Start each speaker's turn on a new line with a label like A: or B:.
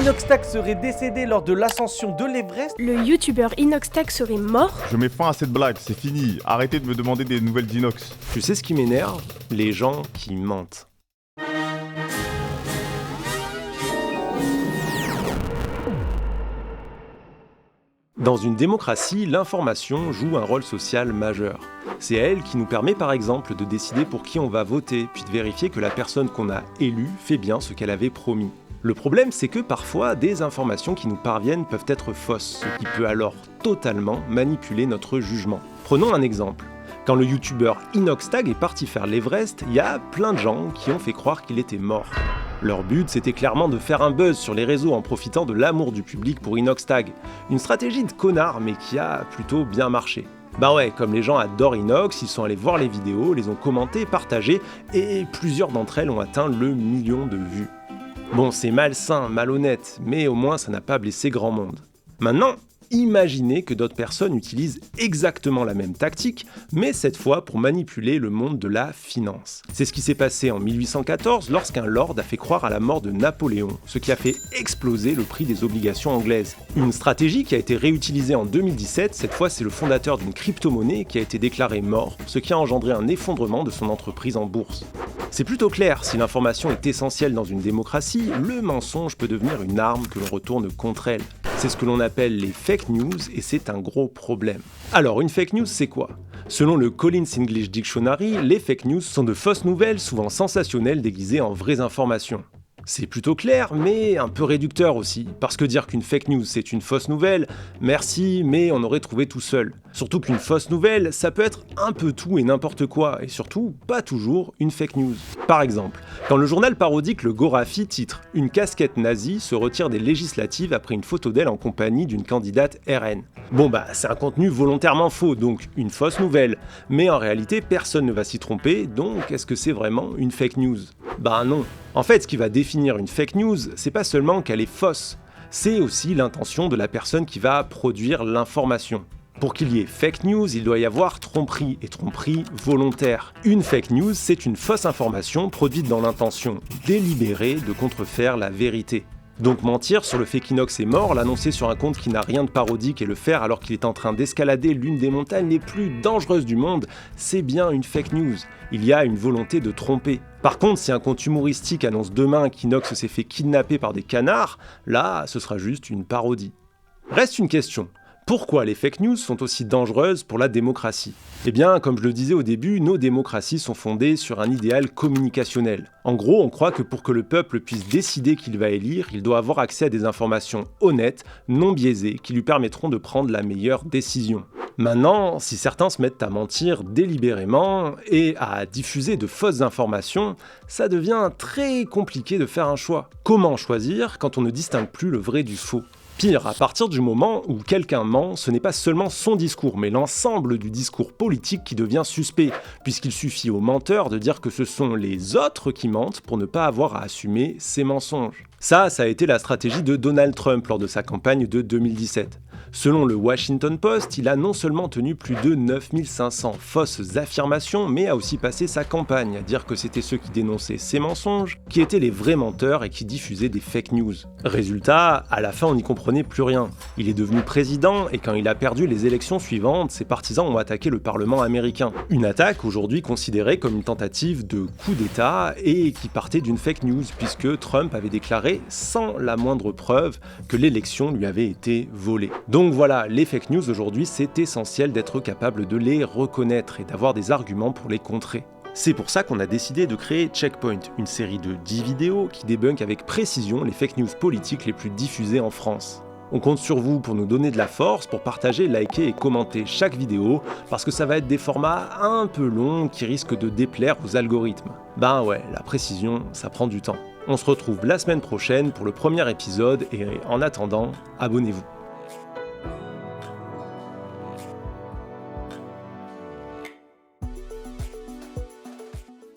A: Inoxtag serait décédé lors de l'ascension de l'Everest.
B: Le youtubeur Inoxtag serait mort.
C: Je mets fin à cette blague, c'est fini. Arrêtez de me demander des nouvelles d'Inox.
D: Tu sais ce qui m'énerve ? Les gens qui mentent. Dans une démocratie, l'information joue un rôle social majeur. C'est elle qui nous permet par exemple de décider pour qui on va voter, puis de vérifier que la personne qu'on a élue fait bien ce qu'elle avait promis. Le problème, c'est que parfois, des informations qui nous parviennent peuvent être fausses, ce qui peut alors totalement manipuler notre jugement. Prenons un exemple. Quand le youtubeur Inoxtag est parti faire l'Everest, il y a plein de gens qui ont fait croire qu'il était mort. Leur but, c'était clairement de faire un buzz sur les réseaux en profitant de l'amour du public pour Inoxtag. Une stratégie de connard, mais qui a plutôt bien marché. Bah ouais, comme les gens adorent Inox, ils sont allés voir les vidéos, les ont commentées, partagées, et plusieurs d'entre elles ont atteint le 1 million de vues. Bon, c'est malsain, malhonnête, mais au moins ça n'a pas blessé grand monde. Maintenant, imaginez que d'autres personnes utilisent exactement la même tactique, mais cette fois pour manipuler le monde de la finance. C'est ce qui s'est passé en 1814 lorsqu'un lord a fait croire à la mort de Napoléon, ce qui a fait exploser le prix des obligations anglaises. Une stratégie qui a été réutilisée en 2017, cette fois c'est le fondateur d'une crypto-monnaie qui a été déclaré mort, ce qui a engendré un effondrement de son entreprise en bourse. C'est plutôt clair, si l'information est essentielle dans une démocratie, le mensonge peut devenir une arme que l'on retourne contre elle. C'est ce que l'on appelle les fake news et c'est un gros problème. Alors, une fake news, c'est quoi ? Selon le Collins English Dictionary, les fake news sont de fausses nouvelles, souvent sensationnelles, déguisées en vraies informations. C'est plutôt clair, mais un peu réducteur aussi, parce que dire qu'une fake news c'est une fausse nouvelle, merci, mais on aurait trouvé tout seul. Surtout qu'une fausse nouvelle, ça peut être un peu tout et n'importe quoi, et surtout pas toujours une fake news. Par exemple, quand le journal parodique le Gorafi titre « Une casquette nazie se retire des législatives après une photo d'elle en compagnie d'une candidate RN ». Bon bah c'est un contenu volontairement faux, donc une fausse nouvelle, mais en réalité personne ne va s'y tromper, donc est-ce que c'est vraiment une fake news ? Bah non. En fait, ce qui va définir une fake news, c'est pas seulement qu'elle est fausse, c'est aussi l'intention de la personne qui va produire l'information. Pour qu'il y ait fake news, il doit y avoir tromperie, et tromperie volontaire. Une fake news, c'est une fausse information produite dans l'intention délibérée de contrefaire la vérité. Donc mentir sur le fait qu'Inox est mort, l'annoncer sur un compte qui n'a rien de parodique et le faire alors qu'il est en train d'escalader l'une des montagnes les plus dangereuses du monde, c'est bien une fake news. Il y a une volonté de tromper. Par contre, si un compte humoristique annonce demain qu'Inox s'est fait kidnapper par des canards, là, ce sera juste une parodie. Reste une question. Pourquoi les fake news sont aussi dangereuses pour la démocratie ? Eh bien, comme je le disais au début, nos démocraties sont fondées sur un idéal communicationnel. En gros, on croit que pour que le peuple puisse décider qu'il va élire, il doit avoir accès à des informations honnêtes, non biaisées, qui lui permettront de prendre la meilleure décision. Maintenant, si certains se mettent à mentir délibérément et à diffuser de fausses informations, ça devient très compliqué de faire un choix. Comment choisir quand on ne distingue plus le vrai du faux ? Pire, à partir du moment où quelqu'un ment, ce n'est pas seulement son discours, mais l'ensemble du discours politique qui devient suspect, puisqu'il suffit aux menteurs de dire que ce sont les autres qui mentent pour ne pas avoir à assumer ses mensonges. Ça a été la stratégie de Donald Trump lors de sa campagne de 2017. Selon le Washington Post, il a non seulement tenu plus de 9500 fausses affirmations, mais a aussi passé sa campagne à dire que c'était ceux qui dénonçaient ses mensonges, qui étaient les vrais menteurs et qui diffusaient des fake news. Résultat, à la fin on n'y comprenait plus rien. Il est devenu président et quand il a perdu les élections suivantes, ses partisans ont attaqué le Parlement américain. Une attaque aujourd'hui considérée comme une tentative de coup d'État et qui partait d'une fake news puisque Trump avait déclaré sans la moindre preuve que l'élection lui avait été volée. Donc voilà, les fake news aujourd'hui, c'est essentiel d'être capable de les reconnaître et d'avoir des arguments pour les contrer. C'est pour ça qu'on a décidé de créer Checkpoint, une série de 10 vidéos qui débunk avec précision les fake news politiques les plus diffusées en France. On compte sur vous pour nous donner de la force, pour partager, liker et commenter chaque vidéo, parce que ça va être des formats un peu longs qui risquent de déplaire aux algorithmes. Ben ouais, la précision, ça prend du temps. On se retrouve la semaine prochaine pour le premier épisode et en attendant, abonnez-vous.